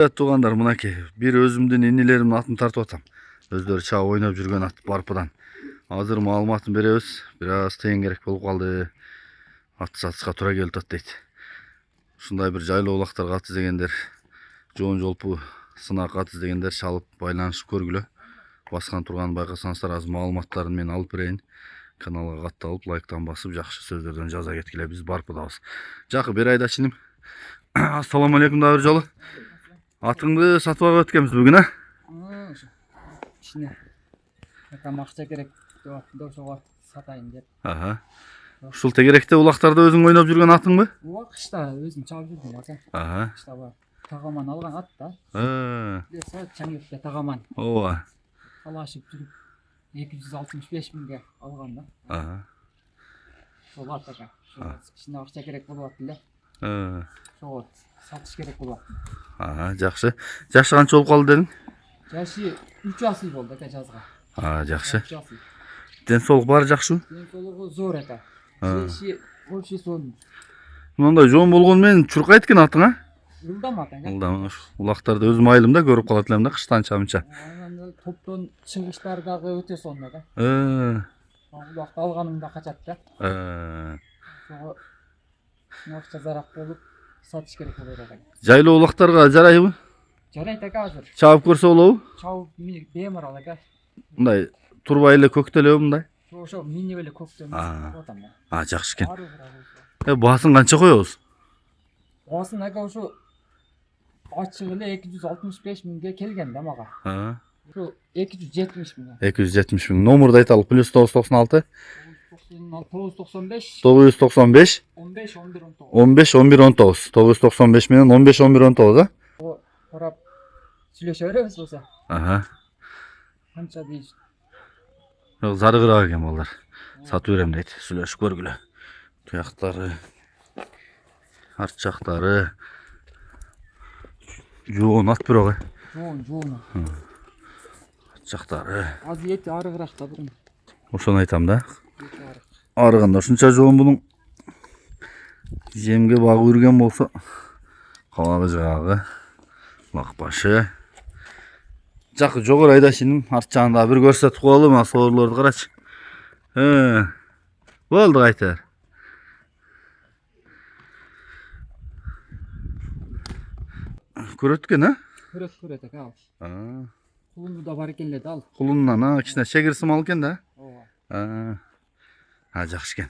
Туғандар, мынакей, бир өзүмдүн инилеримдин атын тартып атам. Өздөрү чаап ойноп жүргөн ат барпыдан. Азыр маалыматын беребиз. Бир аз тыйын керек болуп калды. Ат сатышка туура келип атат дейт. Ушундай бир жайлуу улактарга ат издегендер, жоон жолпу сынак ат издегендер чалып байланышып көргүлө. Баскан турганын байкасаңыздар, аз маалыматтарын мен алып берейин. Каналга катталып, лайктан басып, жакшы сөздөрдөн жаза кеткиле. Биз барпыдабыз. Жакы, бери айдачыным. Ассаламу алейкум да бир жолу. Атыңды сатып алып өткенбиз бүгүн, Ишине акча керек деп ошого сатайын деп. Ушул тегеректе улактарда өзүң ойноп жүргөн атыңбы? Кышта өзүм чалып жүрдүм ака. Кышта бар. Тагаман алган ат да. Билесиз, Чаңгекте тагаман. Ооба. Талашып жүрүп 265 миңге алган да. Сол ат ака. Ишине акча керек болуп атты эле. Ошого сатыш керек болуп атты. Жакшы. Жашы канча болуп калды дедің? Жашы 3 асый болду ака жазга. Жакшы. Ден соолук баары жакшыбы? Ден соолугу зор ака. Жеши общий сон. Мындай жоон болгону менен чуркайт экен атың, Ылдам ата. Ылдам. Улактарды өзүм айылымда көрүп калат элем да, кыштан чамча. Топтон чыгыштар дагы өтө сонун ака. Улакты алганымда качат да. Ошого акча зарак болуп сатыш керек болот ака. Жайлуу улактарга жарайбы? Жарайт ака азыр. Чаап көрсө болобу? Чаап бемарал ака. Мындай турбай эле көктөлөбү мындай? Ошо минип эле көктөмүш атам да. Жакшы экен. Баасын канча коебуз? Баасын ака ошо ачык эле 265 миңге келген да мага. Ошо 270 миң. 270 миң. Номурду айталы. +996 995 995 15 11 19. 15 11 19. 995 менен 15 11 19, Карап сүйлөшө беребиз болсо. Канча дейсиз? Зарыгыраак экен балдар. Сатып берем дейт. Сүйлөшүп көргүлө. Туяктары, арт жактары жоон ат бирок. Жоон. Арт жактары. Az эти арыгыраак да бурун. Ошону айтам да. Арыганда ушунча жоон бунун жемге багып үрген болсо, кабагы жагы, лак башы. Жакы, жогору айдашынын арт жагында бир көрсөтүп коелу, мына соорлорду карачы. Болду кайтар. Көрөт экен, Көрөт ака ал. Кулунду да бар экен эле да ал. Кулундан кичине чегир сымал экен да. Ооба. Жакшы экен.